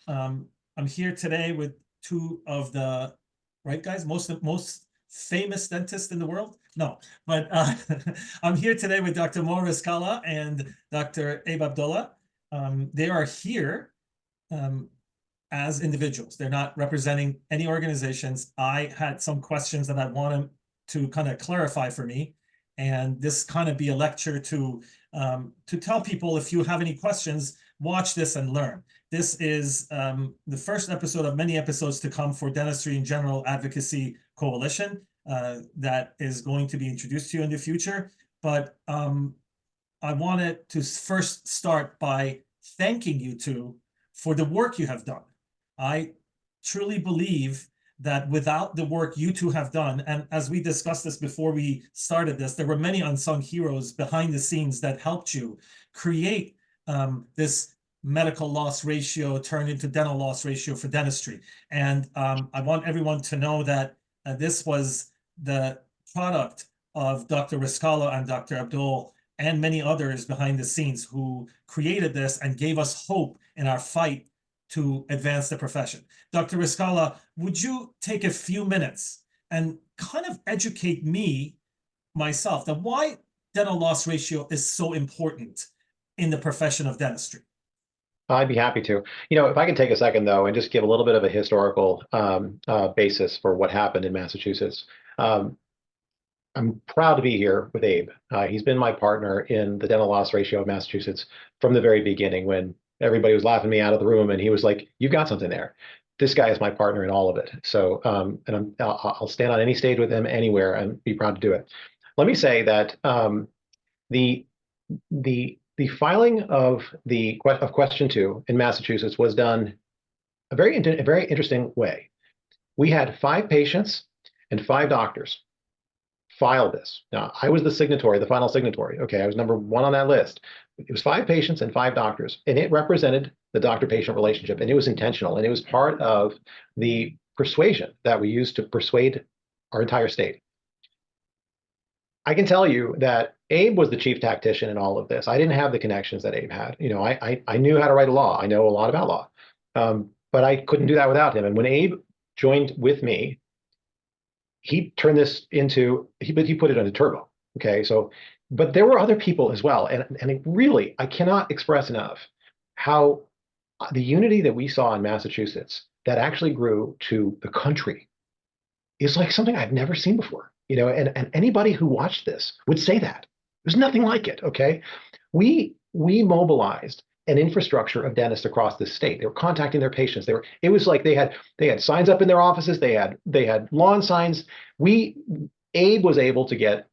I'm here today with two of the right guys, most famous dentists in the world. No, but I'm here today with Dr. Rizkallah and Dr. Abdullah. They are here as individuals. They're not representing any organizations. I had some questions that I wanted to kind of clarify for me, and this kind of be a lecture to tell people, if you have any questions, watch this and learn. This is the first episode of many episodes to come for Dentistry in General Advocacy Coalition that is going to be introduced to you in the future. But I wanted to first start by thanking you two for the work you have done. I truly believe that without the work you two have done, and as we discussed this before we started this, there were many unsung heroes behind the scenes that helped you create this medical loss ratio turned into dental loss ratio for dentistry. And I want everyone to know that this was the product of Dr. Rizkallah and Dr. Abdul and many others behind the scenes who created this and gave us hope in our fight to advance the profession. Dr. Rizkallah, would you take a few minutes and kind of educate me, myself, that why dental loss ratio is so important in the profession of dentistry? I'd be happy to. If I could take a second, though, and just give a little bit of a historical basis for what happened in Massachusetts. I'm proud to be here with Abe. He's been my partner in the dental loss ratio of Massachusetts from the very beginning, when everybody was laughing me out of the room, and he was like, "You've got something there." This guy is my partner in all of it. So, and I'll stand on any stage with him anywhere and be proud to do it. Let me say that the filing of question 2 in Massachusetts was done a very interesting way. We had 5 patients and 5 doctors file this. Now, I was the signatory, the final signatory. Okay, I was number 1 on that list. It was 5 patients and 5 doctors, and it represented the doctor-patient relationship, and it was intentional, and it was part of the persuasion that we used to persuade our entire state. I can tell you that Abe was the chief tactician in all of this. I didn't have the connections that Abe had. I knew how to write a law. I know a lot about law, but I couldn't do that without him. And when Abe joined with me, he turned this into, he put it on a turbo. Okay, so, but there were other people as well. And it really, I cannot express enough how the unity that we saw in Massachusetts that actually grew to the country is like something I've never seen before. And anybody who watched this would say that. There's nothing like it, okay? We mobilized an infrastructure of dentists across the state. They were contacting their patients. It was like they had signs up in their offices. They had lawn signs. Abe was able to get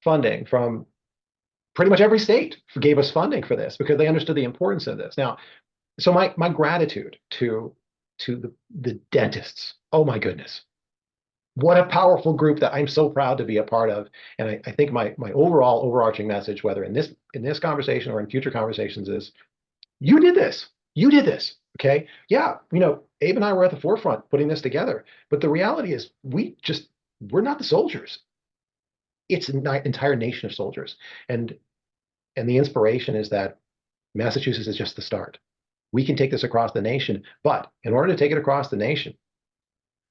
funding from pretty much every state, gave us funding for this because they understood the importance of this. Now, so my gratitude to the dentists. Oh my goodness. What a powerful group that I'm so proud to be a part of. And I think my overall overarching message, whether in this conversation or in future conversations, is you did this. You did this. Okay. Yeah. Abe and I were at the forefront putting this together. But the reality is we're not the soldiers. It's an entire nation of soldiers. And the inspiration is that Massachusetts is just the start. We can take this across the nation. But in order to take it across the nation,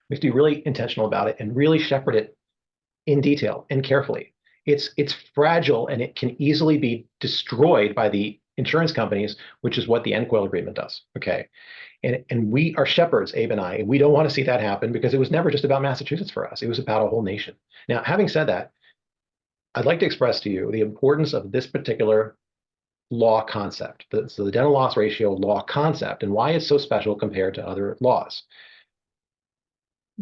we have to be really intentional about it and really shepherd it in detail and carefully. It's fragile, and it can easily be destroyed by the insurance companies, which is what the NCOIL agreement does. Okay, and we are shepherds, Abe and I, and we don't want to see that happen because it was never just about Massachusetts for us. It was about a whole nation. Now, having said that, I'd like to express to you the importance of this particular law concept, so the dental loss ratio law concept, and why it's so special compared to other laws.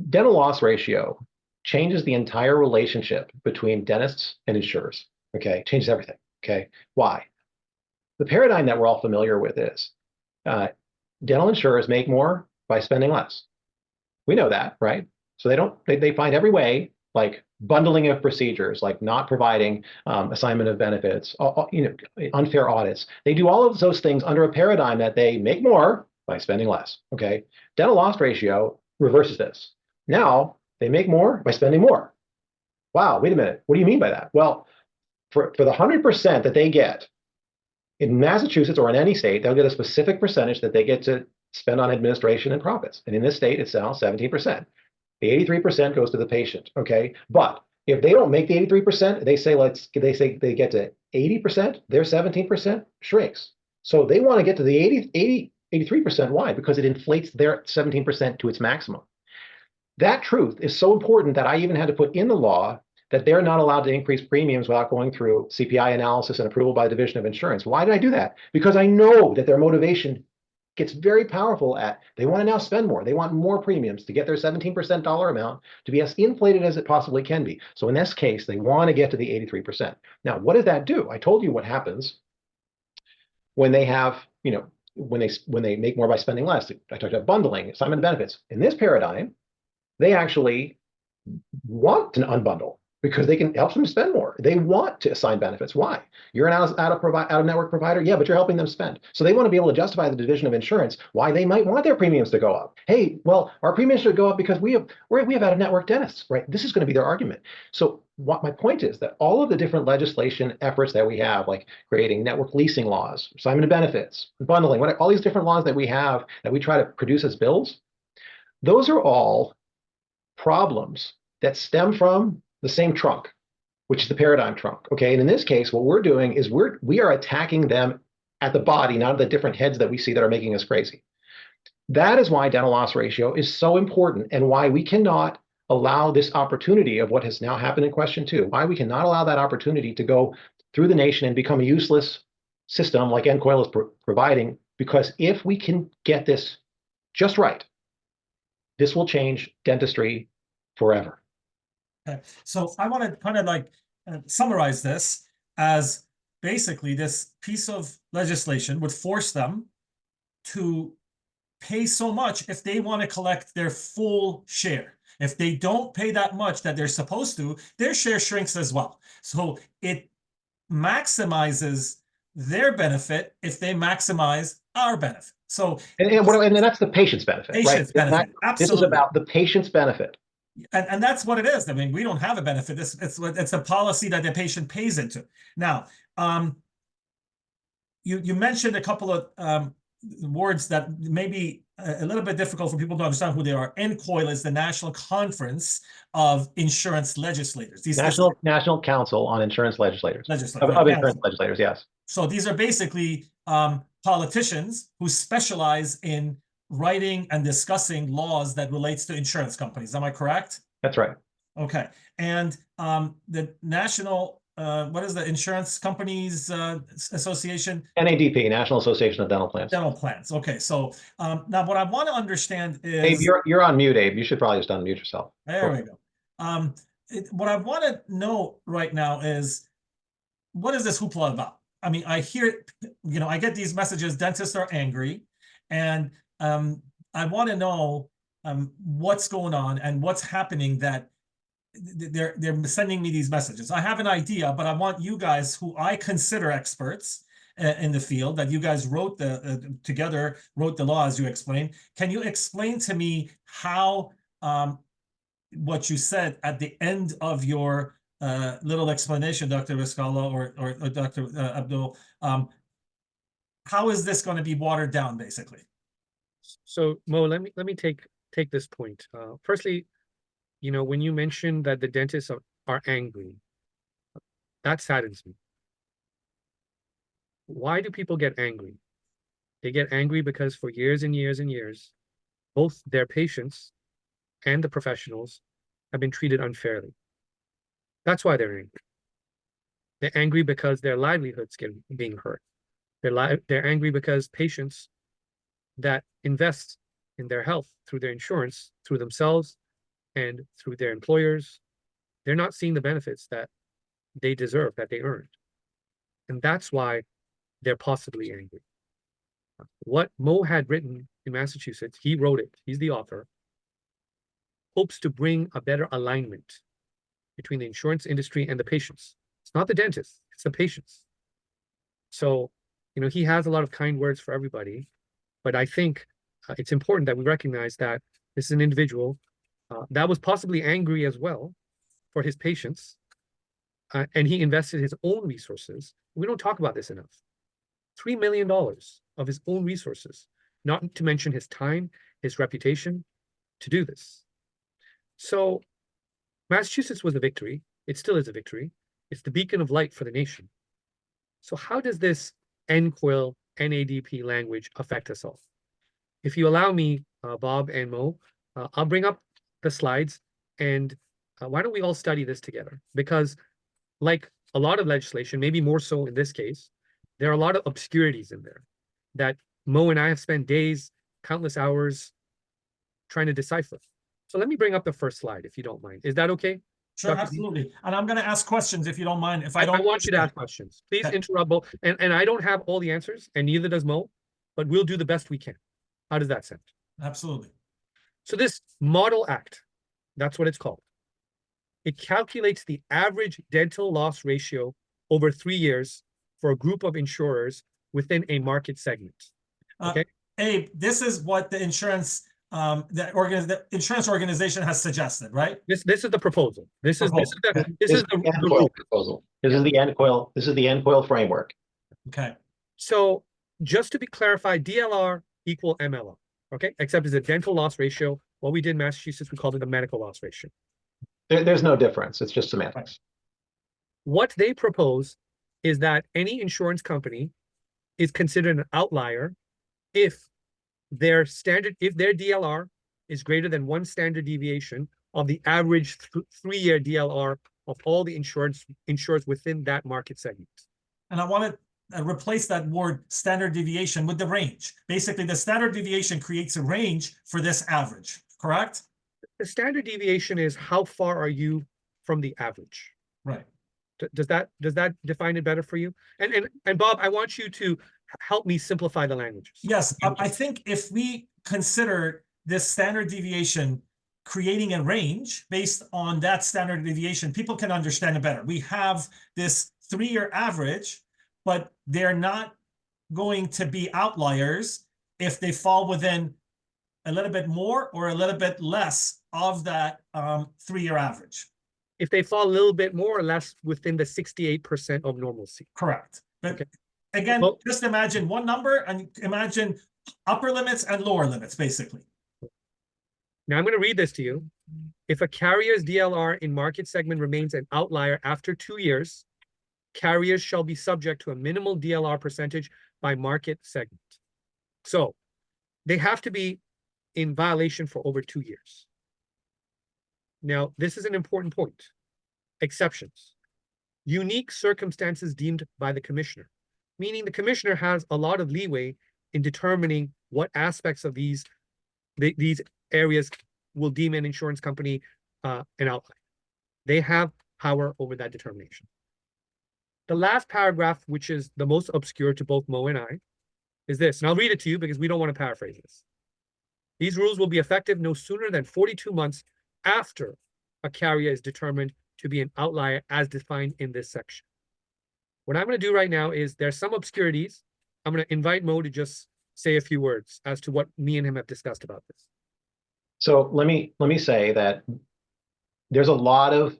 Dental loss ratio changes the entire relationship between dentists and insurers. Okay, changes everything. Okay, why? The paradigm that we're all familiar with is dental insurers make more by spending less. We know that, right? So they find every way, like bundling of procedures, like not providing assignment of benefits, unfair audits. They do all of those things under a paradigm that they make more by spending less. Okay, dental loss ratio reverses this. Now they make more by spending more. Wow, wait a minute. What do you mean by that? Well, for the 100% that they get in Massachusetts or in any state, they'll get a specific percentage that they get to spend on administration and profits. And in this state, it's now 17%. The 83% goes to the patient, okay? But if they don't make the 83%, they say they get to 80%, their 17% shrinks. So they want to get to the 83%. Why? Because it inflates their 17% to its maximum. That truth is so important that I even had to put in the law that they're not allowed to increase premiums without going through CPI analysis and approval by the Division of Insurance. Why did I do that? Because I know that their motivation gets very powerful at they want to now spend more. They want more premiums to get their 17% dollar amount to be as inflated as it possibly can be. So in this case, they want to get to the 83%. Now, what does that do? I told you what happens when they have, when they make more by spending less. I talked about bundling, assignment of benefits. In this paradigm, they actually want to unbundle because they can help them spend more. They want to assign benefits. Why? You're an out-of-network provider? Yeah, but you're helping them spend. So they want to be able to justify the Division of Insurance why they might want their premiums to go up. Hey, well, our premiums should go up because we have out-of-network dentists, right? This is going to be their argument. So what my point is that all of the different legislation efforts that we have, like creating network leasing laws, assignment of benefits, bundling, all these different laws that we have that we try to produce as bills, those are all problems that stem from the same trunk, which is the paradigm trunk. Okay, and in this case, what we're doing is we are attacking them at the body, not at the different heads that we see that are making us crazy. That is why dental loss ratio is so important, and why we cannot allow this opportunity of what has now happened in question 2. Why we cannot allow that opportunity to go through the nation and become a useless system like NCOIL is providing. Because if we can get this just right, this will change dentistry forever. Okay. So I want to kind of like summarize this as basically this piece of legislation would force them to pay so much if they want to collect their full share. If they don't pay that much that they're supposed to, their share shrinks as well. So it maximizes their benefit if they maximize our benefit. So and that's the patient's benefit, patient's right? benefit. Absolutely. This is about the patient's benefit. And that's what it is. I mean, we don't have a benefit. It's a policy that the patient pays into. Now, you mentioned a couple of words that may be a little bit difficult for people to understand who they are. NCOIL is the National Conference of Insurance Legislators. National Council on Insurance Legislators. Of insurance legislators, yes. So these are basically politicians who specialize in writing and discussing laws that relates to insurance companies. Am I correct? That's right. Okay. And the national, what is the Insurance Companies Association? NADP, National Association of Dental Plans. Dental Plans. Okay. So now what I want to understand is... Abe, you're on mute, Abe. You should probably just unmute yourself. There we go. What I want to know right now is, what is this hoopla about? I mean, I hear, I get these messages, dentists are angry, and I want to know what's going on and what's happening that they're sending me these messages. I have an idea, but I want you guys, who I consider experts in the field, that you guys wrote together wrote the law, as you explained. Can you explain to me how what you said at the end of your little explanation, Dr. Rizkallah or Dr. Abdul, how is this going to be watered down, basically? So Mo, let me take this point. Firstly, when you mentioned that the dentists are angry, that saddens me. Why do people get angry? They get angry because for years and years and years, both their patients and the professionals have been treated unfairly. That's why they're angry. They're angry because their livelihoods being hurt. They're angry because patients that invest in their health through their insurance, through themselves and through their employers, they're not seeing the benefits that they deserve, that they earned. And that's why they're possibly angry. What Mo had written in Massachusetts, he wrote it, he's the author, hopes to bring a better alignment between the insurance industry and the patients. It's not the dentists, it's the patients. So, he has a lot of kind words for everybody, but I think it's important that we recognize that this is an individual that was possibly angry as well for his patients, and he invested his own resources. We don't talk about this enough. $3 million of his own resources not to mention his time, his reputation to do this. So Massachusetts was a victory. It still is a victory. It's the beacon of light for the nation. So how does this NCOIL, NADP language affect us all? If you allow me, Bob and Mo, I'll bring up the slides, and why don't we all study this together? Because like a lot of legislation, maybe more so in this case, there are a lot of obscurities in there that Mo and I have spent days, countless hours trying to decipher. So let me bring up the first slide, if you don't mind. Is that okay? Sure, Dr. absolutely. And I'm going to ask questions if you don't mind. If I don't, I want you to ask questions. Please Okay. interrupt both. And I don't have all the answers, and neither does Mo, but we'll do the best we can. How does that sound? Absolutely. So this Model Act, that's what it's called. It calculates the average dental loss ratio over 3 years for a group of insurers within a market segment. Okay. Abe, this is what the insurance the insurance organization has suggested, right? This is the proposal. This is the NCOIL rule. proposal. This is the NCOIL. This is the NCOIL framework. Okay. So just to be clarified, DLR equal MLR. Okay, except it's a dental loss ratio. What we did in Massachusetts, we called it a medical loss ratio. There's no difference. It's just semantics. What they propose is that any insurance company is considered an outlier if their DLR is greater than one standard deviation of the average 3-year DLR of all the insurers within that market segment. And I want to replace that word standard deviation with the range. Basically, the standard deviation creates a range for this average, correct? The standard deviation is how far are you from the average? Right. Does that define it better for you? And Bob, I want you to help me simplify the languages. Yes, I think if we consider this standard deviation creating a range based on that standard deviation, people can understand it better. We have this 3-year average, but they're not going to be outliers if they fall within a little bit more or a little bit less of that 3-year average. If they fall a little bit more or less within the 68% of normalcy. Correct. But okay. Again, well, just imagine one number and imagine upper limits and lower limits, basically. Now I'm going to read this to you. If a carrier's DLR in market segment remains an outlier after 2 years, carriers shall be subject to a minimal DLR percentage by market segment. So they have to be in violation for over 2 years. Now, this is an important point. Exceptions. Unique circumstances deemed by the commissioner, meaning the commissioner has a lot of leeway in determining what aspects of these areas will deem an insurance company an outlier. They have power over that determination. The last paragraph, which is the most obscure to both Mo and I, is this, and I'll read it to you because we don't want to paraphrase this. These rules will be effective no sooner than 42 months after a carrier is determined to be an outlier as defined in this section. What I'm going to do right now is there's some obscurities. I'm going to invite Mo to just say a few words as to what me and him have discussed about this. So let me say that there's a lot of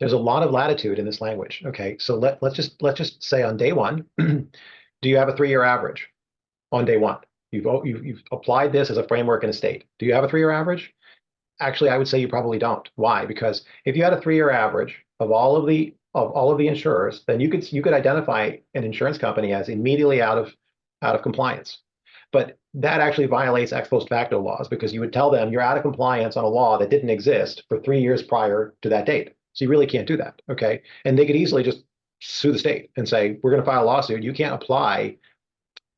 latitude in this language. Okay, so let's just say on day one, do you have a 3-year average on day one? You've applied this as a framework in a state. Do you have a 3-year average? Actually, I would say you probably don't. Why? Because if you had a 3-year average of all of the insurers, then you could identify an insurance company as immediately out of compliance. But that actually violates ex post facto laws because you would tell them you're out of compliance on a law that didn't exist for 3 years prior to that date. So you really can't do that. Okay, and they could easily just sue the state and say we're going to file a lawsuit. You can't apply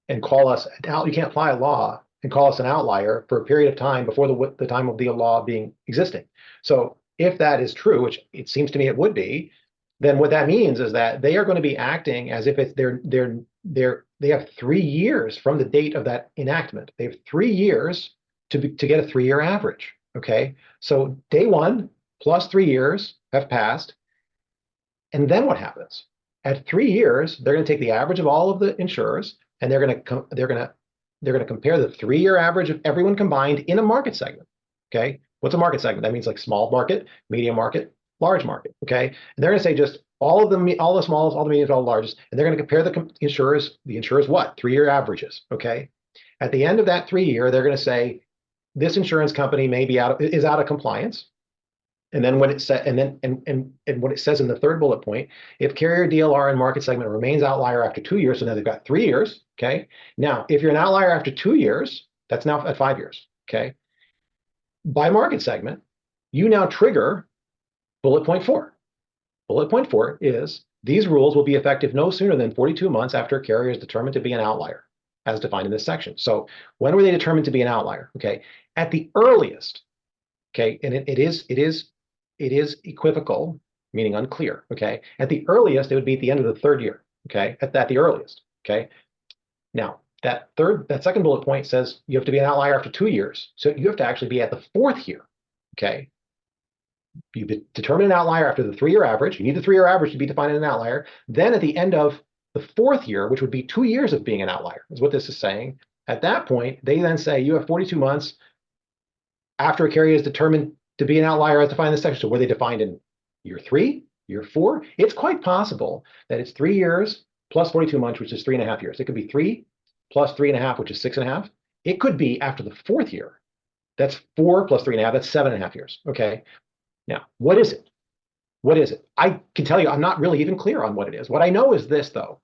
and call us out. You can't apply a law and call us an outlier for a period of time before the time of the law being existing. So if that is true, which it seems to me it would be, then what that means is that they are going to be acting as if they have 3 years from the date of that enactment. They have 3 years to get a 3-year average. Okay, so day one plus 3 years have passed, and then what happens? At 3 years, they're going to take the average of all of the insurers, and they're going to compare the 3-year average of everyone combined in a market segment. Okay, what's a market segment? That means like small market, medium market, large market. Okay, and they're going to say just all of them, all the smallest, all the mediums, all the largest, and they're going to compare the insurers what? 3-year averages. Okay, At the end of that 3 year, they're going to say this insurance company may be is out of compliance. And then what it said, and what it says in the third bullet point, if carrier DLR and market segment remains outlier after 2 years, so now they've got 3 years. Okay. Now, if you're an outlier after 2 years, that's now at 5 years. Okay. By market segment, you now trigger bullet point 4. Bullet point 4 is these rules will be effective no sooner than 42 months after a carrier is determined to be an outlier, as defined in this section. So when were they determined to be an outlier? Okay. At the earliest. Okay. And it is equivocal, meaning unclear. Okay. At the earliest, it would be at the end of the 3rd year. Okay. At the earliest. Okay. Now, that second bullet point says you have to be an outlier after 2 years. So you have to actually be at the 4th year. Okay. You determine an outlier after the 3 year average. You need the 3 year average to be defined as an outlier. Then at the end of the 4th year, which would be 2 years of being an outlier, is what this is saying. At that point, they then say you have 42 months after a carrier is determined to be an outlier as defined in this section. So were they defined in year 3, year 4? It's quite possible that it's 3 years plus 42 months, which is 3.5 years. It could be 3 plus 3.5, which is 6.5. It could be after the 4th year. That's 4 plus 3.5. That's 7.5 years. Okay. Now, what is it? What is it? I can tell you, I'm not really even clear on what it is. What I know is this, though.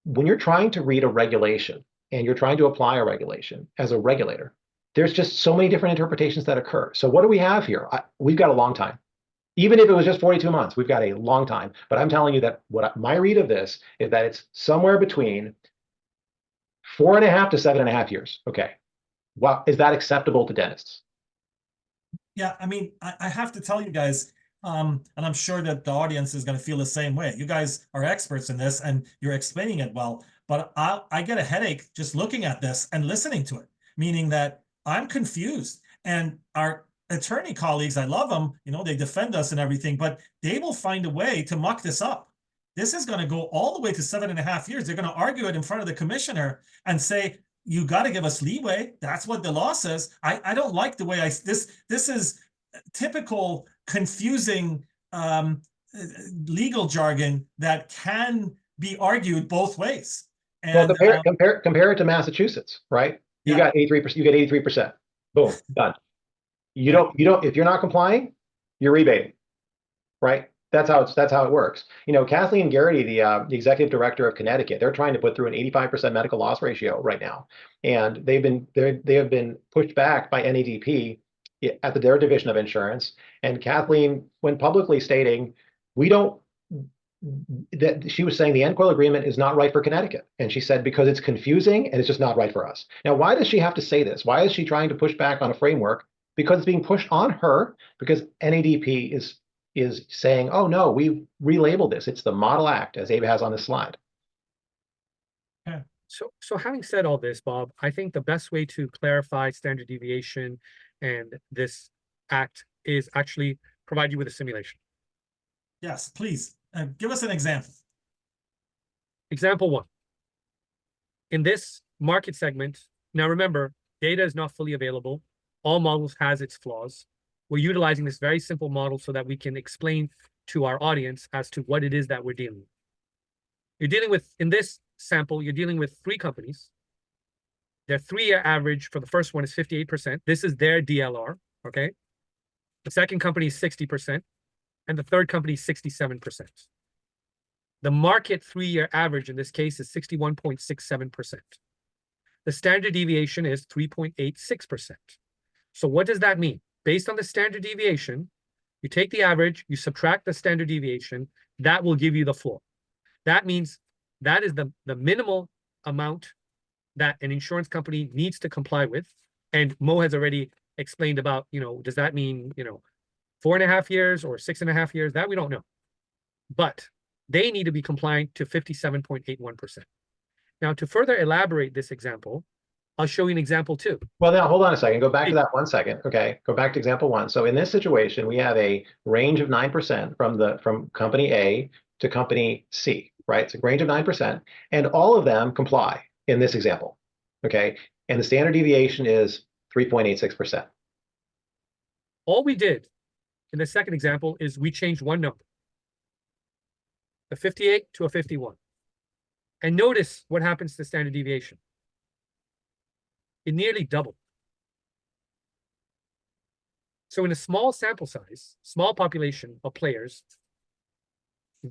When you're trying to read a regulation and you're trying to apply a regulation as a regulator, there's just so many different interpretations that occur. So what do we have here? We've got a long time. Even if it was just 42 months, we've got a long time. But I'm telling you that my read of this is that it's somewhere between 4.5 to 7.5 years. Okay. Well, is that acceptable to dentists? Yeah, I mean, I have to tell you guys, and I'm sure that the audience is going to feel the same way. You guys are experts in this and you're explaining it well, but I get a headache just looking at this and listening to it, meaning that I'm confused. And our attorney colleagues, I love them, you know, they defend us and everything, but they will find a way to muck this up. This is going to go all the way to 7.5 years. They're going to argue it in front of the commissioner and say, you got to give us leeway. That's what the law says. I don't like the way this is typical confusing legal jargon that can be argued both ways. And well, compare it to Massachusetts, right? You got 83%. You get 83%. Boom, done. You don't. If you're not complying, you're rebating, right? That's how it works. You know, Kathleen Garrity, the executive director of Connecticut, they're trying to put through an 85% medical loss ratio right now, and they have been pushed back by NADP at their division of insurance. And Kathleen went publicly stating, that she was saying the NCOIL agreement is not right for Connecticut. And she said, because it's confusing and it's just not right for us. Now, why does she have to say this? Why is she trying to push back on a framework? Because it's being pushed on her, because NADP is saying, oh no, we've relabeled this. It's the Model Act, as Abe has on this slide. Yeah. So having said all this, Bob, I think the best way to clarify standard deviation and this act is actually provide you with a simulation. Yes, please. Give us an example. Example 1. In this market segment, now remember, data is not fully available. All models has its flaws. We're utilizing this very simple model so that we can explain to our audience as to what it is that we're dealing with. You're dealing with, in this sample, you're dealing with 3 companies. Their 3-year average for the first one is 58%. This is their DLR, okay? The second company is 60%, and the third company is 67%. The market 3-year average in this case is 61.67%. The standard deviation is 3.86%. So what does that mean? Based on the standard deviation, you take the average, you subtract the standard deviation, that will give you the floor. That means that is the minimal amount that an insurance company needs to comply with. And Mo has already explained about, you know, does that mean, you know, 4.5 years or 6.5 years? That we don't know. But they need to be compliant to 57.81%. Now, to further elaborate this example, I'll show you an example 2. Well, now hold on a second. Go back to that 1 second. Okay, go back to example 1. So in this situation, we have a range of 9% from company A to company C, right? It's a range of 9%, and all of them comply in this example. Okay, and the standard deviation is 3.86%. All we did in the second example is we changed one number, a 58 to a 51. And notice what happens to standard deviation. It nearly doubled. So in a small sample size, small population of players,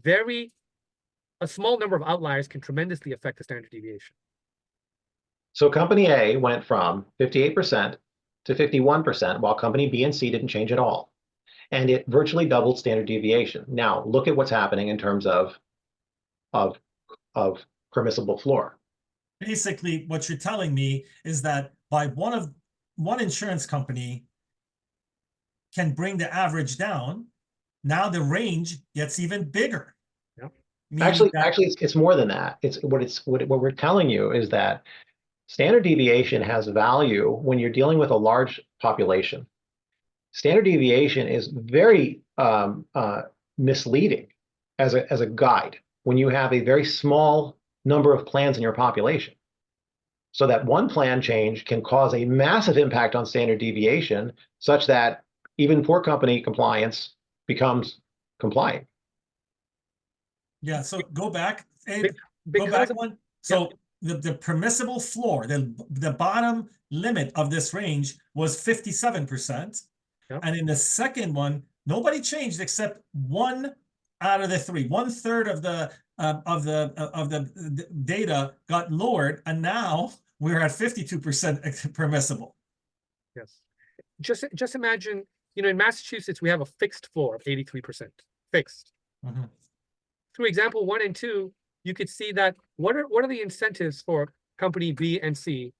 a small number of outliers can tremendously affect the standard deviation. So company A went from 58% to 51%, while company B and C didn't change at all. And it virtually doubled standard deviation. Now, look at what's happening in terms of permissible floor. Basically, what you're telling me is that by one insurance company can bring the average down, now the range gets even bigger. Yep. Actually, it's more than that. What we're telling you is that standard deviation has value when you're dealing with a large population. Standard deviation is very misleading as a guide when you have a very small number of plans in your population. So that one plan change can cause a massive impact on standard deviation, such that even poor company compliance becomes compliant. Yeah, so go back, Abe, Because go back one. So the permissible floor, the bottom limit of this range was 57%. Yep. And in the second one, nobody changed except one out of the three. 1/3 of the data got lowered, and now we're at 52% permissible. Yes. Just imagine, in Massachusetts, we have a fixed floor of 83%. Fixed. Mm-hmm. Through example 1 and 2, you could see that what are the incentives for company B and C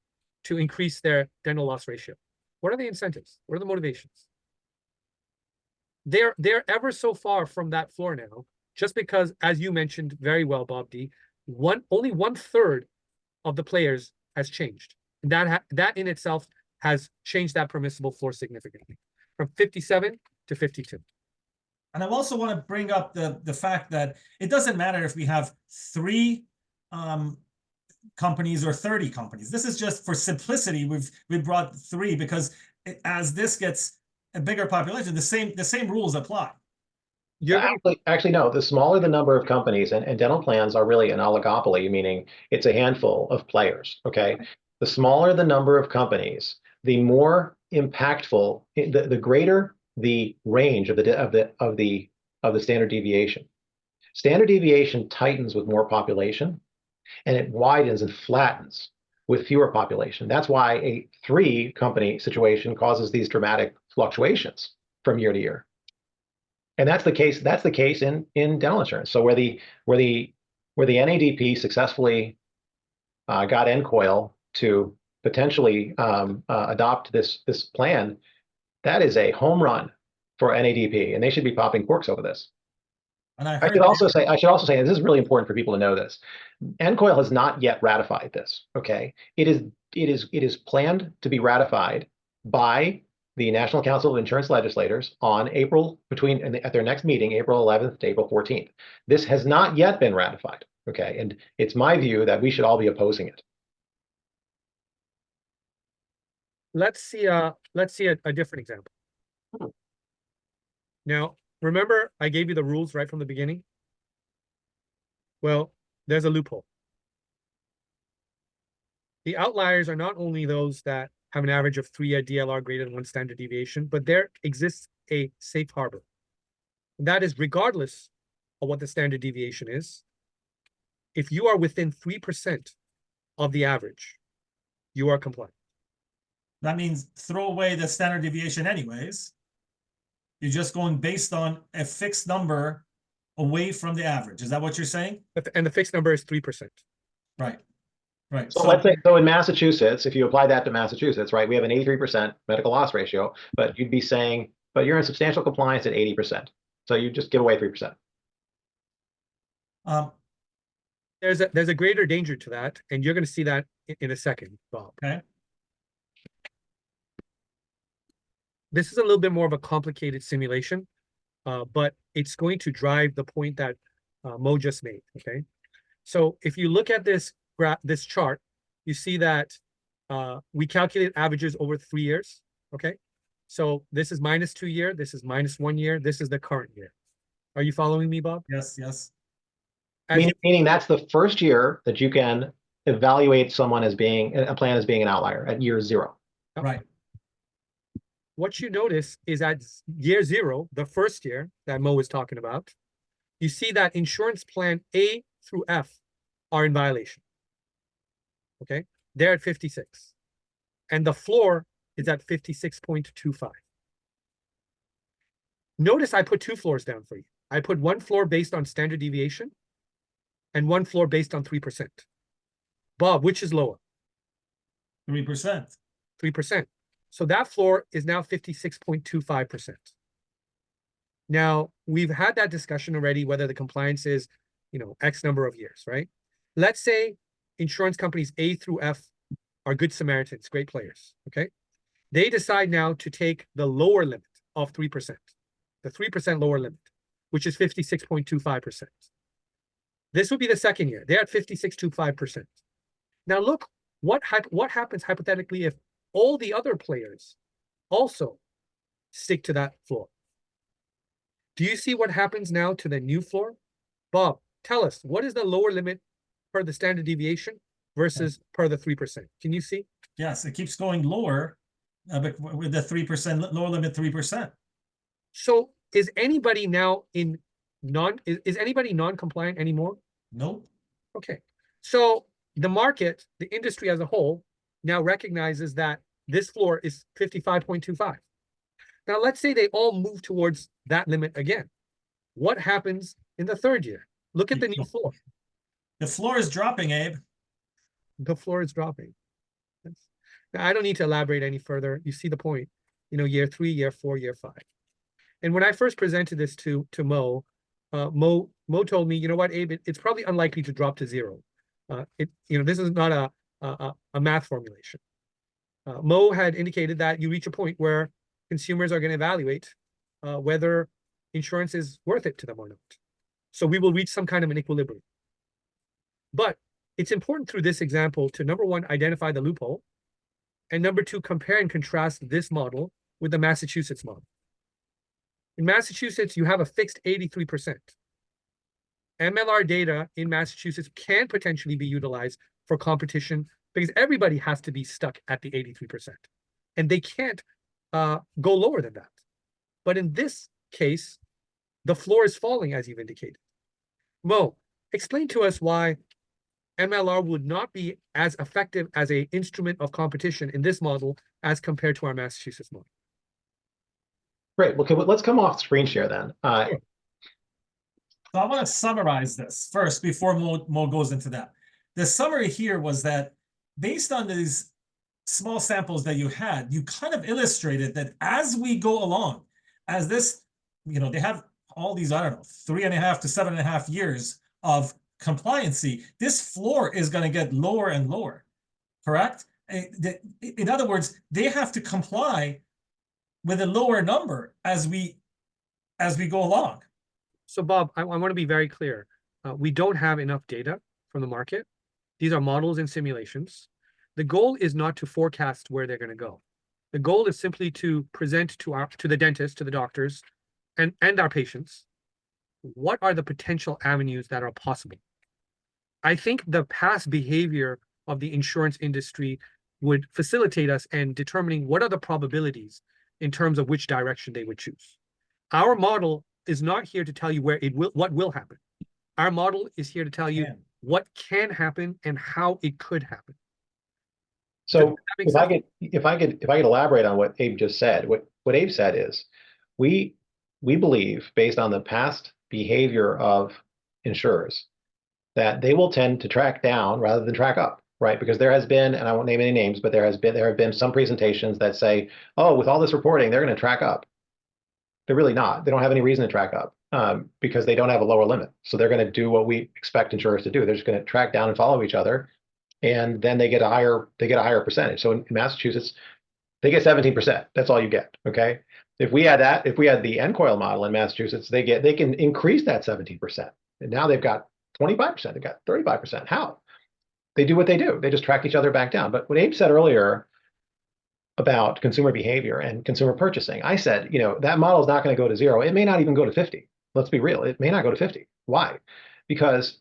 to increase their dental loss ratio? What are the incentives? What are the motivations? They're ever so far from that floor now, just because, as you mentioned very well, Bob D, only 1/3 of the players has changed. And that in itself has changed that permissible floor significantly, from 57 to 52. And I also want to bring up the fact that it doesn't matter if we have 3 companies or 30 companies. This is just for simplicity. We've brought 3 because as this gets a bigger population, the same rules apply. Actually, no. The smaller the number of companies, and dental plans are really an oligopoly, meaning it's a handful of players. Okay, the smaller the number of companies, the more impactful, the greater the range of the standard deviation. Standard deviation tightens with more population, and it widens and flattens with fewer population. That's why a 3-company situation causes these dramatic fluctuations from year to year. And that's the case. That's the case in dental insurance. So where the NADP successfully got NCOIL to potentially adopt this plan, that is a home run for NADP, and they should be popping corks over this. And I should also say, and this is really important for people to know this, NCOIL has not yet ratified this. Okay, it is planned to be ratified by the National Council of Insurance Legislators on at their next meeting, April 11th to April 14th. This has not yet been ratified. Okay, and it's my view that we should all be opposing it. Let's see a different example. Now, remember I gave you the rules right from the beginning? Well, there's a loophole. The outliers are not only those that have an average of 3 DLR greater than 1 standard deviation, but there exists a safe harbor. And that is regardless of what the standard deviation is. If you are within 3% of the average, you are compliant. That means throw away the standard deviation anyways. You're just going based on a fixed number away from the average. Is that what you're saying? And the fixed number is 3%. Right. Right. So let's say, in Massachusetts, if you apply that to Massachusetts, right, we have an 83% medical loss ratio, but you'd be saying, but you're in substantial compliance at 80%. So you just give away 3%. There's a greater danger to that, and you're going to see that in a second, Bob. Okay. This is a little bit more of a complicated simulation, but it's going to drive the point that Mo just made. Okay, so if you look at this chart, you see that we calculate averages over 3 years. Okay, so this is -2 year, this is -1 year, this is the current year. Are you following me, Bob? Yes, yes. Meaning that's the first year that you can evaluate someone as being a plan as being an outlier at year 0. Right. What you notice is at year 0, the first year that Mo was talking about, you see that insurance plan A through F are in violation. Okay, they're at 56. And the floor is at 56.25. Notice I put 2 floors down for you. I put 1 floor based on standard deviation and 1 floor based on 3%. Bob, which is lower? 3%. 3%. So that floor is now 56.25%. Now, we've had that discussion already, whether the compliance is, X number of years, right? Let's say insurance companies A through F are good Samaritans, great players, okay? They decide now to take the lower limit of 3%, the 3% lower limit, which is 56.25%. This would be the second year. They're at 56.25%. Now look, what happens hypothetically if all the other players also stick to that floor? Do you see what happens now to the new floor? Bob, tell us, what is the lower limit per the standard deviation versus per the 3%? Can you see? Yes, it keeps going lower with the 3%, lower limit 3%. So is anybody now is anybody non-compliant anymore? Nope. Okay. So the market, the industry as a whole, now recognizes that this floor is 55.25. Now, let's say they all move towards that limit again. What happens in the third year? Look at the new floor. The floor is dropping, Abe. The floor is dropping. Now, I don't need to elaborate any further. You see the point. Year 3, year 4, year 5. And when I first presented this to Mo, Mo told me, you know what, Abe, it's probably unlikely to drop to 0. This is not a math formulation. Mo had indicated that you reach a point where consumers are going to evaluate whether insurance is worth it to them or not. So we will reach some kind of an equilibrium. But it's important through this example to, number 1, identify the loophole, and number 2, compare and contrast this model with the Massachusetts model. In Massachusetts, you have a fixed 83%. MLR data in Massachusetts can potentially be utilized for competition because everybody has to be stuck at the 83%. And they can't go lower than that. But in this case, the floor is falling, as you've indicated. Mo, explain to us why MLR would not be as effective as an instrument of competition in this model as compared to our Massachusetts model. Great. Well, let's come off screen share then. Sure. So I want to summarize this first before Mo goes into that. The summary here was that based on these small samples that you had, you kind of illustrated that as we go along, as this, they have all these, 3.5 to 7.5 years of compliancy, this floor is going to get lower and lower, correct? In other words, they have to comply with a lower number as we go along. So Bob, I want to be very clear. We don't have enough data from the market. These are models and simulations. The goal is not to forecast where they're going to go. The goal is simply to present to the dentist, to the doctors, and our patients, what are the potential avenues that are possible. I think the past behavior of the insurance industry would facilitate us in determining what are the probabilities in terms of which direction they would choose. Our model is not here to tell you what will happen. Our model is here to tell you what can happen and how it could happen. So if I could elaborate on what Abe just said, what Abe said is we believe, based on the past behavior of insurers, that they will tend to track down rather than track up, right? Because there has been, and I won't name any names, but there have been some presentations that say, oh, with all this reporting, they're going to track up. They're really not. They don't have any reason to track up because they don't have a lower limit. So they're going to do what we expect insurers to do. They're just going to track down and follow each other, and then they get a higher percentage. So in Massachusetts, they get 17%. That's all you get. Okay. If we had the NCOIL model in Massachusetts, they can increase that 17%. And now they've got 25%. They've got 35%. How? They do what they do. They just track each other back down. But what Abe said earlier about consumer behavior and consumer purchasing, I said, that model is not going to go to 0. It may not even go to 50. Let's be real. It may not go to 50. Why? Because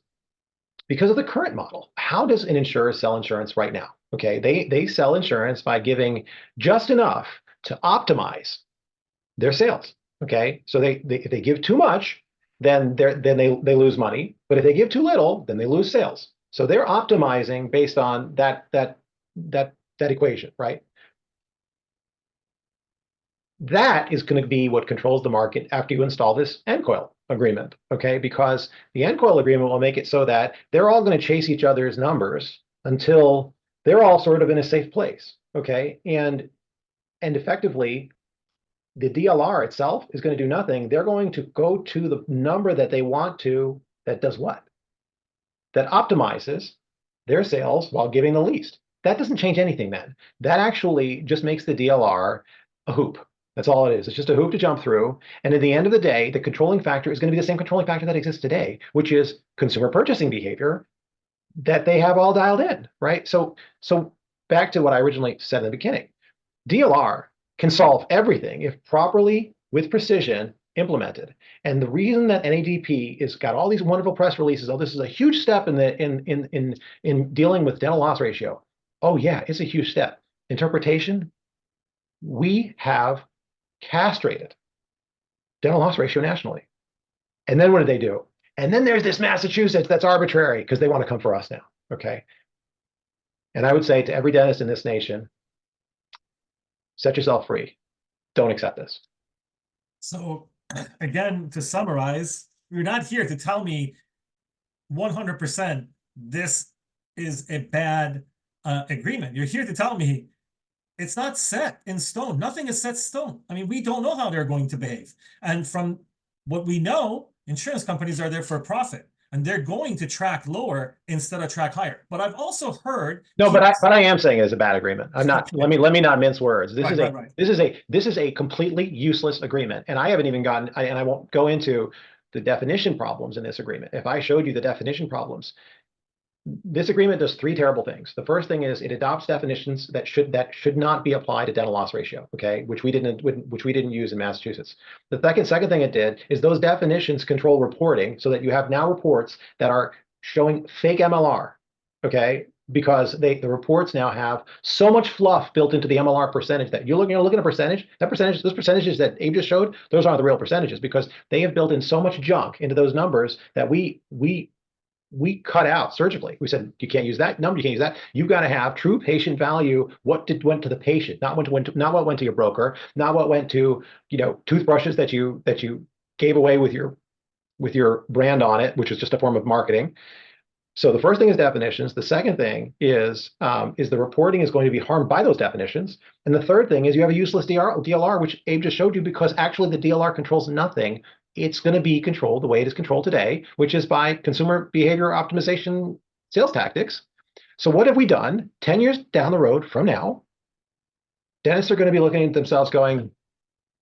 because of the current model. How does an insurer sell insurance right now? Okay, they sell insurance by giving just enough to optimize their sales. Okay, so if they give too much, then they lose money. But if they give too little, then they lose sales. So they're optimizing based on that equation, right? That is going to be what controls the market after you install this NCOIL agreement, okay? Because the NCOIL agreement will make it so that they're all going to chase each other's numbers until they're all sort of in a safe place, okay? And effectively, the DLR itself is going to do nothing. They're going to go to the number that they want to, that does what? That optimizes their sales while giving the least. That doesn't change anything then. That actually just makes the DLR a hoop. That's all it is. It's just a hoop to jump through. And at the end of the day, the controlling factor is going to be the same controlling factor that exists today, which is consumer purchasing behavior that they have all dialed in, right? So back to what I originally said in the beginning, DLR can solve everything if properly, with precision, implemented. And the reason that NADP is got all these wonderful press releases, oh, this is a huge step in dealing with dental loss ratio. Oh yeah, it's a huge step. Interpretation, we have castrated dental loss ratio nationally. And then what do they do? And then there's this Massachusetts that's arbitrary because they want to come for us now, okay? And I would say to every dentist in this nation, set yourself free. Don't accept this. So again, to summarize, you're not here to tell me 100% this is a bad agreement. You're here to tell me it's not set in stone. Nothing is set in stone. I mean, we don't know how they're going to behave. And from what we know, insurance companies are there for profit, and they're going to track lower instead of track higher. But I've also heard no, but I am saying it's a bad agreement. I'm not. Let me not mince words. This is a completely useless agreement, and I haven't even gotten. And I won't go into the definition problems in this agreement. If I showed you the definition problems, this agreement does three terrible things. The first thing is it adopts definitions that should not be applied to dental loss ratio, okay, which we didn't use in Massachusetts. The second thing it did is those definitions control reporting, so that you have now reports that are showing fake MLR, okay, because the reports now have so much fluff built into the MLR percentage that you're looking at a percentage. Those percentages that Abe just showed, those aren't the real percentages, because they have built in so much junk into those numbers that we cut out surgically. We said, you can't use that number, you can't use that. You've got to have true patient value, what went to the patient, not what went to your broker, not what went to, toothbrushes that you gave away with your brand on it, which is just a form of marketing. So the first thing is definitions. The second thing is the reporting is going to be harmed by those definitions. And the third thing is you have a useless DLR, which Abe just showed you, because actually the DLR controls nothing. It's going to be controlled the way it is controlled today, which is by consumer behavior optimization sales tactics. So what have we done? 10 years down the road from now, dentists are going to be looking at themselves going,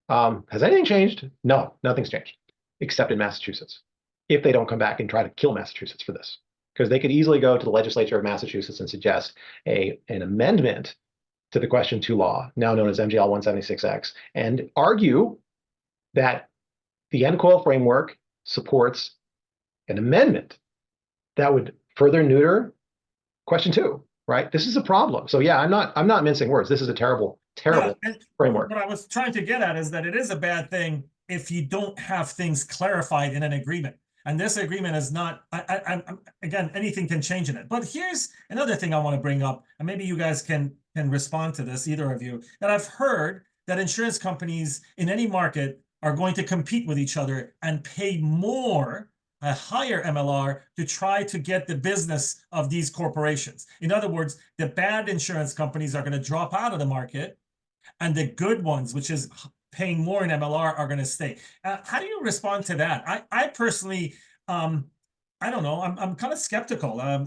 has anything changed? No, nothing's changed, except in Massachusetts, if they don't come back and try to kill Massachusetts for this. Because they could easily go to the legislature of Massachusetts and suggest an amendment to the Question 2 law, now known as MGL 176X, and argue that the NCOIL framework supports an amendment that would further neuter Question 2, right? This is a problem. So yeah, I'm not mincing words. This is a terrible framework. What I was trying to get at is that it is a bad thing if you don't have things clarified in an agreement. And this agreement is not, again, anything can change in it. But here's another thing I want to bring up, and maybe you guys can respond to this, either of you, that I've heard that insurance companies in any market are going to compete with each other and pay more, a higher MLR, to try to get the business of these corporations. In other words, the bad insurance companies are going to drop out of the market, and the good ones, which is paying more in MLR, are going to stay. How do you respond to that? I personally, I don't know. I'm kind of skeptical. I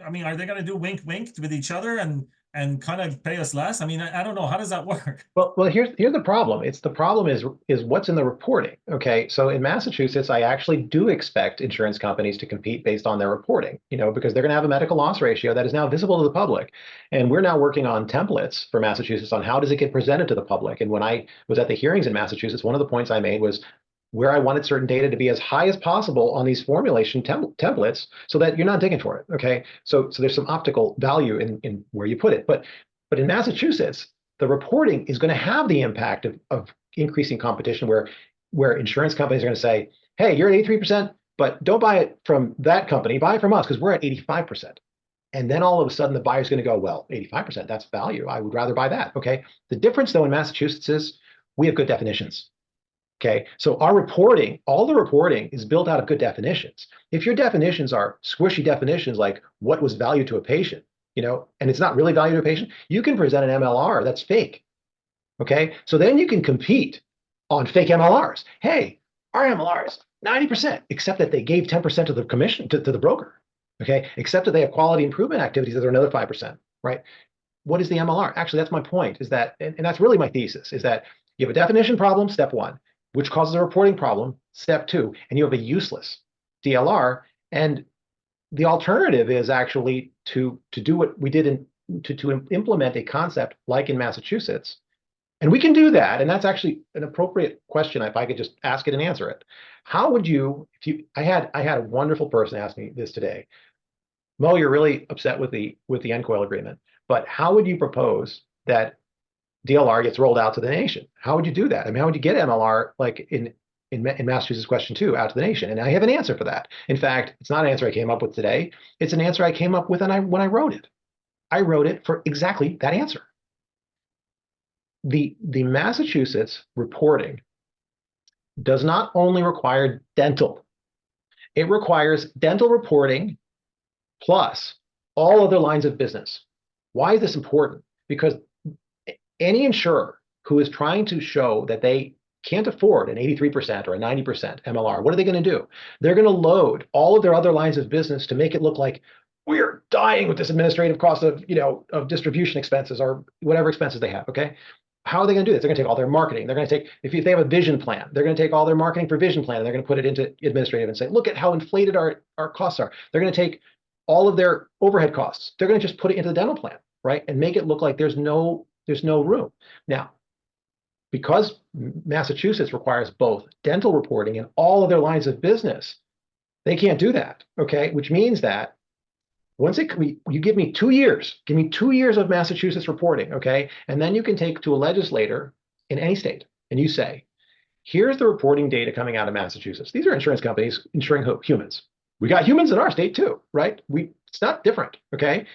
mean, are they going to do wink wink with each other and kind of pay us less? I mean, I don't know. How does that work? Well, here's the problem. The problem is what's in the reporting. Okay, so in Massachusetts, I actually do expect insurance companies to compete based on their reporting, because they're going to have a medical loss ratio that is now visible to the public. And we're now working on templates for Massachusetts on how does it get presented to the public. And when I was at the hearings in Massachusetts, one of the points I made was where I wanted certain data to be as high as possible on these formulation templates so that you're not digging for it. Okay. So there's some optical value in where you put it. But in Massachusetts, the reporting is going to have the impact of increasing competition where insurance companies are going to say, hey, you're at 83%, but don't buy it from that company, buy it from us because we're at 85%. And then all of a sudden the buyer's going to go, well, 85%, that's value. I would rather buy that. Okay. The difference though in Massachusetts is we have good definitions. Okay, so our reporting, all the reporting is built out of good definitions. If your definitions are squishy definitions like what was value to a patient, and it's not really value to a patient, you can present an MLR that's fake. Okay, so then you can compete on fake MLRs. Hey, our MLR is 90%, except that they gave 10% of the commission to the broker. Okay, except that they have quality improvement activities that are another 5%, right? What is the MLR? Actually, that's my point, is that, and that's really my thesis, is that you have a definition problem, step one, which causes a reporting problem, step two, and you have a useless DLR. And the alternative is actually to do what we did to implement a concept like in Massachusetts. And we can do that. And that's actually an appropriate question if I could just ask it and answer it. How would you, I had a wonderful person ask me this today. Mo, you're really upset with the NCOIL agreement, but how would you propose that DLR gets rolled out to the nation? How would you do that? I mean, how would you get MLR like in Massachusetts question 2 out to the nation? And I have an answer for that. In fact, it's not an answer I came up with today. It's an answer I came up with when I wrote it. I wrote it for exactly that answer. The Massachusetts reporting does not only require dental, it requires dental reporting plus all other lines of business. Why is this important? Because any insurer who is trying to show that they can't afford an 83% or a 90% MLR, what are they going to do? They're going to load all of their other lines of business to make it look like we're dying with this administrative cost of distribution expenses or whatever expenses they have. Okay. How are they going to do this? They're going to take all their marketing. They're going to take, if they have a vision plan, they're going to take all their marketing for vision plan and they're going to put it into administrative and say, look at how inflated our costs are. They're going to take all of their overhead costs. They're going to just put it into the dental plan, right? And make it look like there's no room. Now, because Massachusetts requires both dental reporting and all of their lines of business, they can't do that, okay? Which means that you give me 2 years, give me 2 years of Massachusetts reporting, okay? And then you can take to a legislator in any state and you say, here's the reporting data coming out of Massachusetts. These are insurance companies insuring humans. We got humans in our state too, right? It's not different, okay?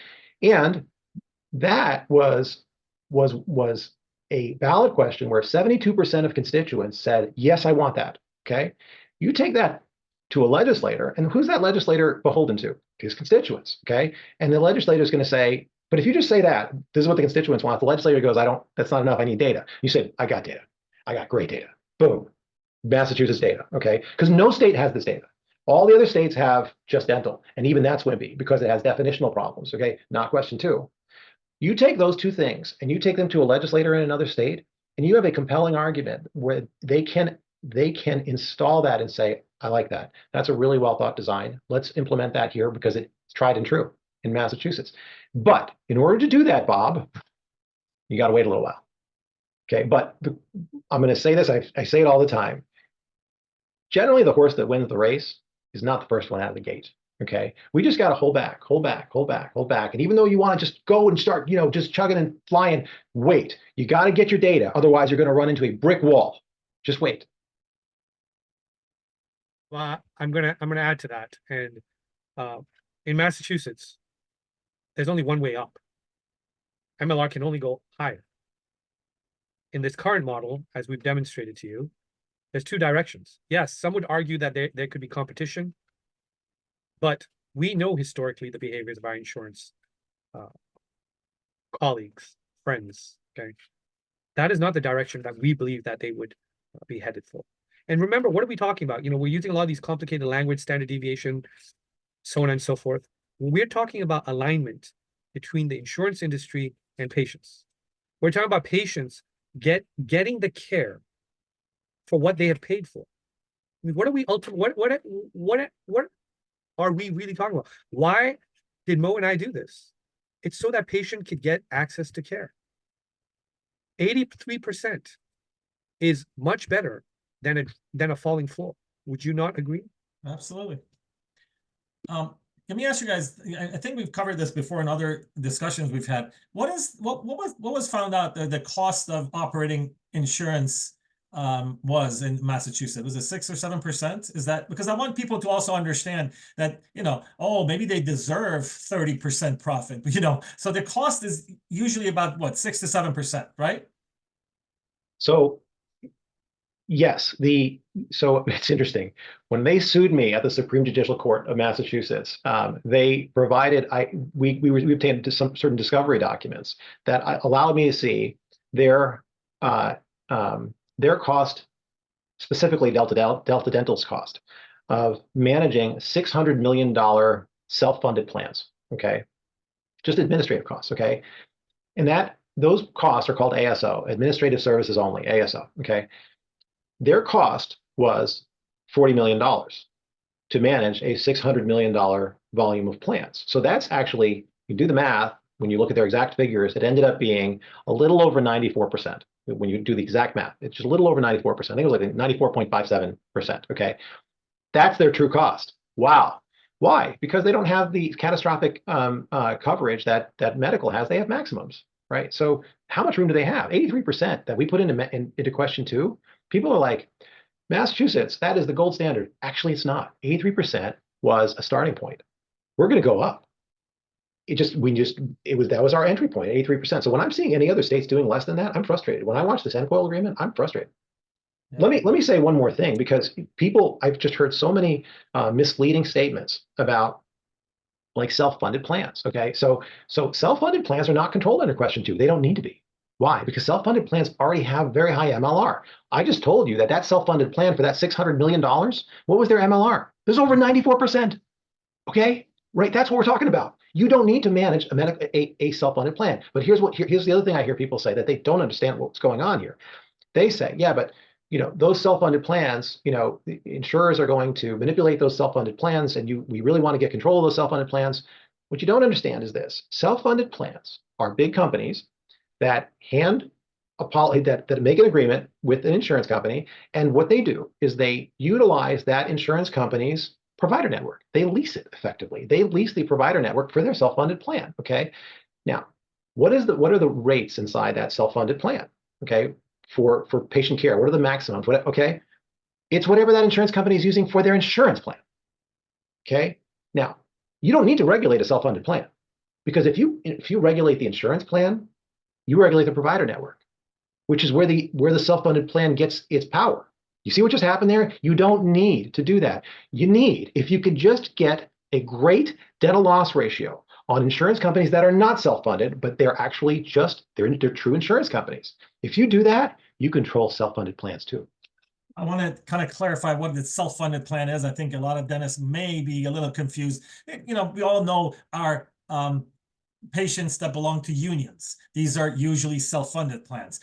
And that was a ballot question where 72% of constituents said, yes, I want that, okay? You take that to a legislator, and who's that legislator beholden to? His constituents, okay? And the legislator is going to say, but if you just say that, this is what the constituents want. The legislator goes, that's not enough, I need data. You say, I got data. I got great data. Boom. Massachusetts data, okay? Because no state has this data. All the other states have just dental, and even that's wimpy because it has definitional problems, okay? Not question 2. You take those 2 things and you take them to a legislator in another state, and you have a compelling argument where they can install that and say, I like that. That's a really well thought design. Let's implement that here because it's tried and true in Massachusetts. But in order to do that, Bob, you got to wait a little while. Okay, but I'm going to say this, I say it all the time. Generally, the horse that wins the race is not the first one out of the gate. Okay, we just got to hold back. And even though you want to just go and start, just chugging and flying, wait. You got to get your data. Otherwise, you're going to run into a brick wall. Just wait. Well, I'm gonna add to that. And in Massachusetts, there's only one way up. MLR can only go higher. In this current model, as we've demonstrated to you, there's 2 directions. Yes, some would argue that there could be competition, but we know historically the behaviors of our insurance colleagues, friends, okay? That is not the direction that we believe that they would be headed for. And remember, what are we talking about? We're using a lot of these complicated language, standard deviation, so on and so forth. We're talking about alignment between the insurance industry and patients. We're talking about patients getting the care for what they have paid for. I mean, what are we what are we really talking about? Why did Mo and I do this? It's so that patient could get access to care. 83% is much better than a falling floor. Would you not agree? Absolutely. Let me ask you guys, I think we've covered this before in other discussions we've had. What was found out the cost of operating insurance was in Massachusetts? Was it 6 or 7%? Is that because I want people to also understand that, oh, maybe they deserve 30% profit, so the cost is usually about what, 6 to 7%, right? So yes, so it's interesting. When they sued me at the Supreme Judicial Court of Massachusetts, they provided we obtained some certain discovery documents that allowed me to see their cost, specifically Delta Dental's cost of managing $600 million self-funded plans. Okay, just administrative costs. Okay, and those costs are called ASO, Administrative Services Only, ASO. Okay. Their cost was $40 million to manage a $600 million volume of plans. So that's actually, you do the math, when you look at their exact figures, it ended up being a little over 94%. When you do the exact math, it's just a little over 94%. I think it was like 94.57%. Okay. That's their true cost. Wow. Why? Because they don't have the catastrophic coverage that medical has. They have maximums, right? So how much room do they have? 83% that we put into question 2. People are like, Massachusetts, that is the gold standard. Actually, it's not. 83% was a starting point. We're going to go up. That was our entry point, 83%. So when I'm seeing any other states doing less than that, I'm frustrated. When I watch this NCOIL agreement, I'm frustrated. Yeah. Let me say one more thing, because I've just heard so many misleading statements about like self-funded plans. Okay, so self-funded plans are not controlled under question 2. They don't need to be. Why? Because self-funded plans already have very high MLR. I just told you that self-funded plan for that $600 million, what was their MLR? It was over 94%. Okay, right? That's what we're talking about. You don't need to manage a self-funded plan. But here's the other thing I hear people say, that they don't understand what's going on here. They say, yeah, but those self-funded plans, the insurers are going to manipulate those self-funded plans, and we really want to get control of those self-funded plans. What you don't understand is this: self-funded plans are big companies that that make an agreement with an insurance company, and what they do is they utilize that insurance company's provider network. They lease it effectively. They lease the provider network for their self-funded plan. Okay. Now, what are the rates inside that self-funded plan? Okay, for patient care, what are the maximums? Okay, it's whatever that insurance company is using for their insurance plan. Okay. Now, you don't need to regulate a self-funded plan, because if you regulate the insurance plan, you regulate the provider network, which is where the self-funded plan gets its power. You see what just happened there? You don't need to do that. If you could just get a great dental loss ratio on insurance companies that are not self-funded, but they're actually they're true insurance companies. If you do that, you control self-funded plans too. I want to kind of clarify what the self-funded plan is. I think a lot of dentists may be a little confused. We all know our patients that belong to unions. These are usually self-funded plans.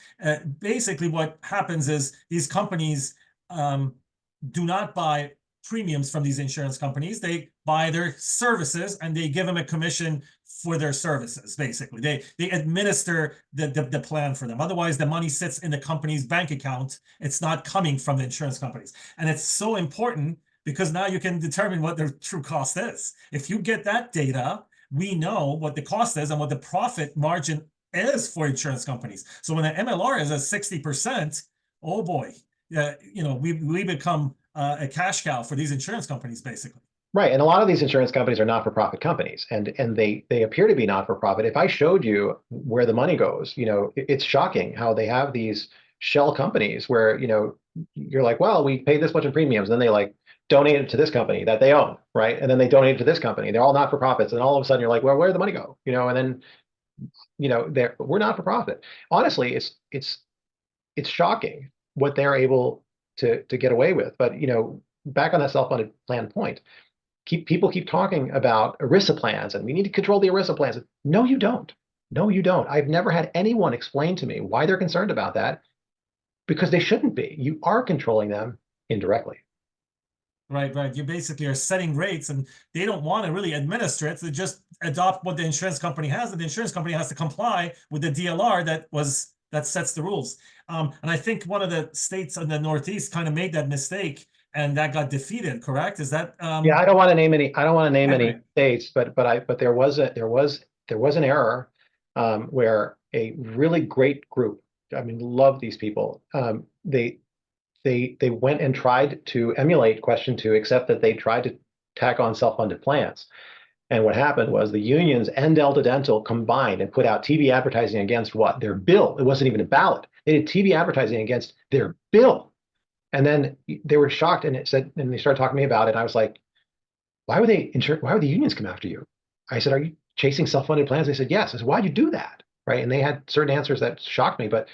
Basically, what happens is these companies do not buy premiums from these insurance companies. They buy their services, and they give them a commission for their services. Basically, they administer the plan for them. Otherwise, the money sits in the company's bank account. It's not coming from the insurance companies. And it's so important, because now you can determine what their true cost is. If you get that data, we know what the cost is and what the profit margin is for insurance companies. So when the MLR is at 60%, oh boy, we become a cash cow for these insurance companies, basically. Right, and a lot of these insurance companies are not-for-profit companies, and they appear to be not-for-profit. If I showed you where the money goes, it's shocking how they have these shell companies where you're like, well, we pay this much in premiums, and then they donate it to this company that they own, right? And then they donate it to this company. They're all not-for-profits, and all of a sudden you're like, well, where did the money go? And then we're not-for-profit. Honestly, it's shocking what they're able to get away with. But back on that self-funded plan point, people keep talking about ERISA plans, and we need to control the ERISA plans. No, you don't. No, you don't. I've never had anyone explain to me why they're concerned about that, because they shouldn't be. You are controlling them indirectly. Right. You basically are setting rates, and they don't want to really administer it. They just adopt what the insurance company has, and the insurance company has to comply with the DLR that was that sets the rules. And I think one of the states in the Northeast kind of made that mistake, and that got defeated. Correct? Is that Yeah, I don't want to name any. I don't want to name any right. states, but there was an error where a really great group. I mean, love these people. They went and tried to emulate question two, except that they tried to tack on self-funded plans. And what happened was the unions and Delta Dental combined and put out TV advertising against what? Their bill. It wasn't even a ballot. They did TV advertising against their bill. And then they were shocked, and they started talking to me about it. And I was like, why would the unions come after you? I said, are you chasing self-funded plans? They said, yes. I said, why'd you do that? Right. And they had certain answers that shocked me, but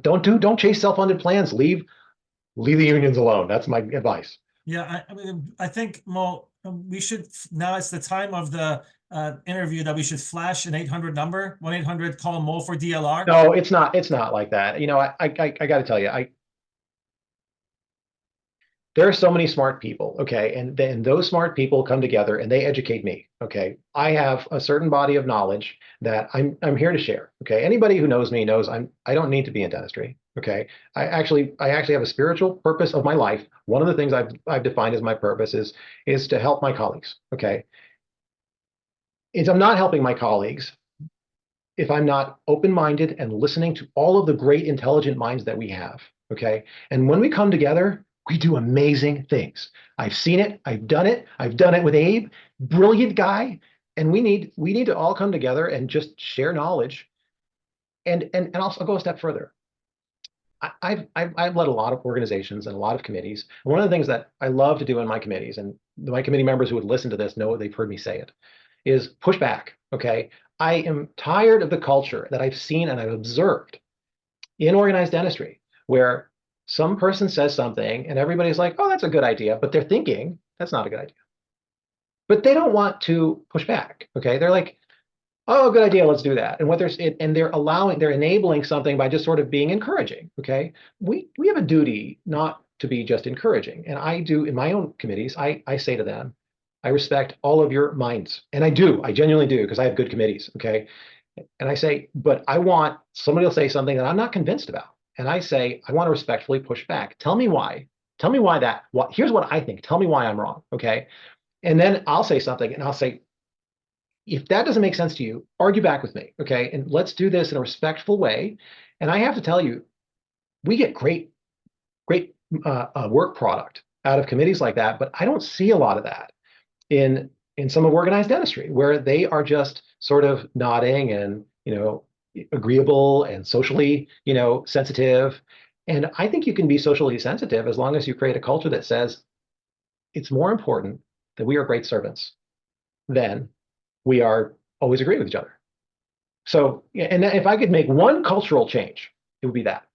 don't chase self-funded plans. Leave the unions alone. That's my advice. Yeah, I mean, I think, Mo, we should, now it's the time of the interview that we should flash an 800 number, 1-800 call Mo for DLR. No, it's not like that. You know, I got to tell you, there are so many smart people, okay, and then those smart people come together and they educate me, okay. I have a certain body of knowledge that I'm here to share, okay. Anybody who knows me knows I don't need to be in dentistry, okay. I actually have a spiritual purpose of my life. One of the things I've defined as my purpose is to help my colleagues, okay. I'm not helping my colleagues if I'm not open-minded and listening to all of the great intelligent minds that we have, okay. And when we come together, we do amazing things. I've seen it. I've done it. I've done it with Abe, brilliant guy. And we need to all come together and just share knowledge. And I'll go a step further. I've led a lot of organizations and a lot of committees. And one of the things that I love to do in my committees, and my committee members who would listen to this know they've heard me say it, is push back. Okay. I am tired of the culture that I've seen and I've observed in organized dentistry, where some person says something and everybody's like, oh, that's a good idea, but they're thinking that's not a good idea. But they don't want to push back. Okay. They're like, oh, good idea, let's do that. And they're enabling something by just sort of being encouraging. Okay. We have a duty not to be just encouraging. And I do in my own committees, I say to them, I respect all of your minds. And I genuinely do, because I have good committees. Okay. And I say, but somebody will say something that I'm not convinced about. And I say, I want to respectfully push back. Tell me why. Tell me why here's what I think. Tell me why I'm wrong. Okay. And then I'll say something and I'll say, if that doesn't make sense to you, argue back with me. Okay. And let's do this in a respectful way. And I have to tell you, we get great work product out of committees like that, but I don't see a lot of that in some of organized dentistry, where they are just sort of nodding and, agreeable and socially, sensitive. And I think you can be socially sensitive as long as you create a culture that says it's more important that we are great servants than we are always agree with each other. So, and if I could make one cultural change, it would be that.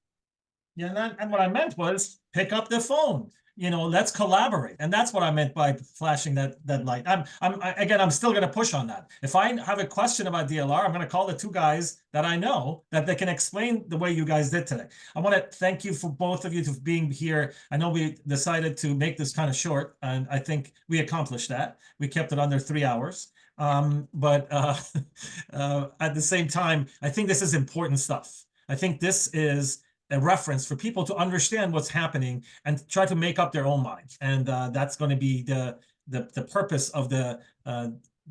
Yeah, and what I meant was pick up the phone. Let's collaborate, and that's what I meant by flashing that light. I'm still going to push on that. If I have a question about DLR, I'm going to call the two guys that I know that they can explain the way you guys did today. I want to thank you for both of you for being here. I know we decided to make this kind of short, and I think we accomplished that. We kept it under 3 hours. But at the same time, I think this is important stuff. I think this is a reference for people to understand what's happening and try to make up their own minds. And that's going to be the purpose of the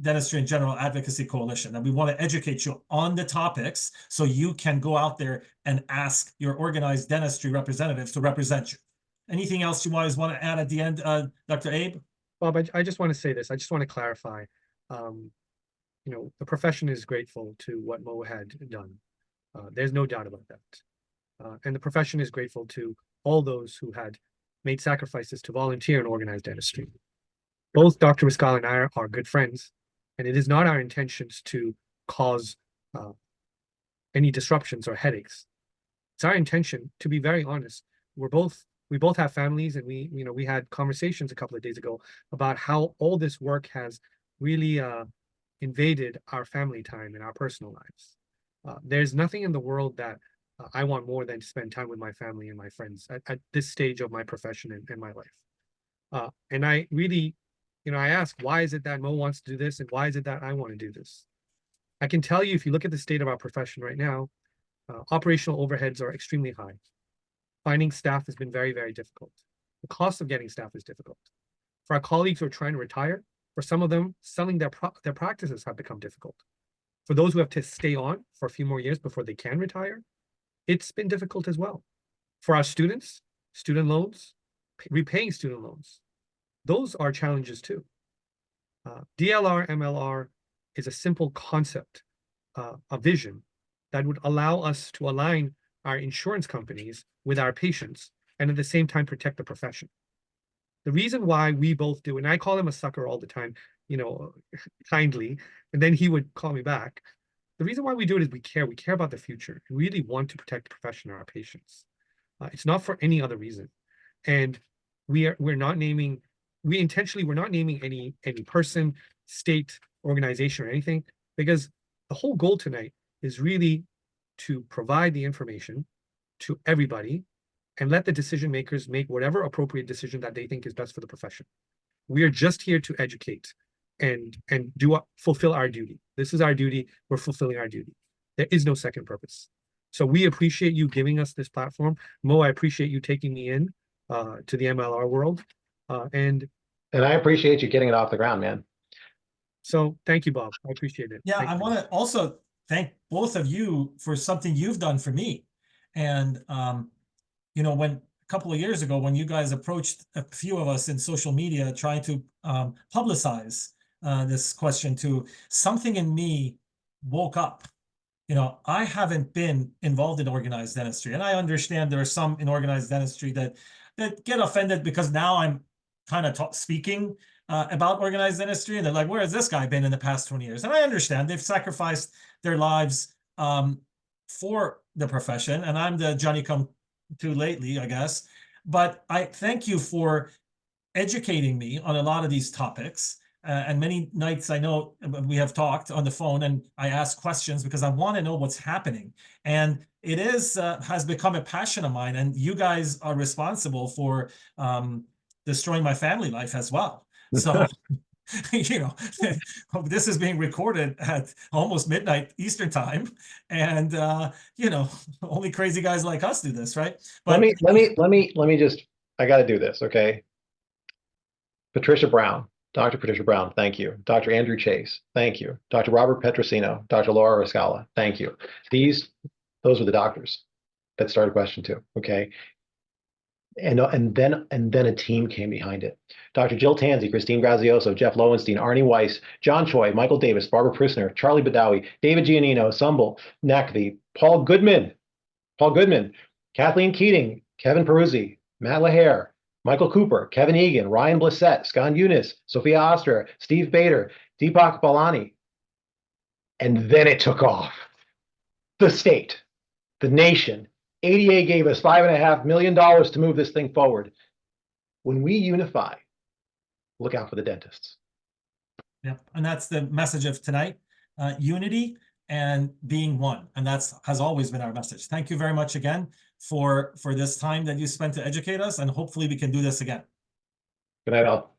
Dentistry and General Advocacy Coalition. And we want to educate you on the topics so you can go out there and ask your organized dentistry representatives to represent you. Anything else you guys want to add at the end, Dr. Abe? Bob, I just want to say this. I just want to clarify. The profession is grateful to what Mo had done. There's no doubt about that. And the profession is grateful to all those who had made sacrifices to volunteer in organized dentistry. Both Dr. Rizkallah and I are good friends, and it is not our intentions to cause any disruptions or headaches. It's our intention to be very honest. We both have families, and we had conversations a couple of days ago about how all this work has really invaded our family time and our personal lives. There's nothing in the world that I want more than to spend time with my family and my friends at this stage of my profession and my life. And I really, I ask, why is it that Mo wants to do this? And why is it that I want to do this? I can tell you, if you look at the state of our profession right now, Operational overheads are extremely high. Finding staff has been very, very difficult. The cost of getting staff is difficult. For our colleagues who are trying to retire, for some of them, selling their practices have become difficult. For those who have to stay on for a few more years before they can retire, it's been difficult as well. For our students, student loans, repaying student loans, those are challenges too. DLR, MLR is a simple concept, a vision that would allow us to align our insurance companies with our patients and at the same time protect the profession. The reason why we both do, and I call him a sucker all the time, you know, kindly, and then he would call me back. The reason why we do it is we care about the future. We really want to protect the profession and our patients. It's not for any other reason. And we're not naming any person, state, organization, or anything, because the whole goal tonight is really to provide the information to everybody and let the decision makers make whatever appropriate decision that they think is best for the profession. We are just here to educate and fulfill our duty. This is our duty. We're fulfilling our duty. There is no second purpose. So we appreciate you giving us this platform. Mo, I appreciate you taking me in to the MLR world. And I appreciate you getting it off the ground, man. So thank you, Bob. I appreciate it. Yeah, Thank I you. want to also thank both of you for something you've done for me. And, you know, when a couple of years ago, when you guys approached a few of us in social media trying to publicize this question too, something in me woke up. You know, I haven't been involved in organized dentistry, and I understand there are some in organized dentistry that get offended because now I'm kind of speaking about organized dentistry, and they're like, where has this guy been in the past 20 years? And I understand they've sacrificed their lives for the profession, and I'm the Johnny come to lately, I guess. But I thank you for educating me on a lot of these topics. And many nights I know we have talked on the phone and I ask questions because I want to know what's happening. And it has become a passion of mine, and you guys are responsible for destroying my family life as well. So, you know, this is being recorded at almost midnight Eastern time, and you know, only crazy guys like us do this, right? But let me just, I got to do this, okay? Patricia Brown, Dr. Patricia Brown, thank you. Dr. Andrew Chase, thank you. Dr. Robert Petrosino, Dr. Laura Rizkallah, thank you. Those were the doctors that started question 2, okay? And then a team came behind it. Dr. Jill Tansey, Christine Grazioso, Jeff Lowenstein, Arnie Weiss, John Choi, Michael Davis, Barbara Prusner, Charlie Badawi, David Giannino, Sumbul Nakvi, Paul Goodman, Kathleen Keating, Kevin Peruzzi, Matt Lahair, Michael Cooper, Kevin Egan, Ryan Blissett, Scott Eunice, Sophia Oster, Steve Bader, Deepak Balani. And then it took off. The state, the nation, ADA gave us $5.5 million to move this thing forward. When we unify, look out for the dentists. Yeah, and that's the message of tonight, unity and being one. And that's has always been our message. Thank you very much again for this time that you spent to educate us, and hopefully we can do this again. Good night, all.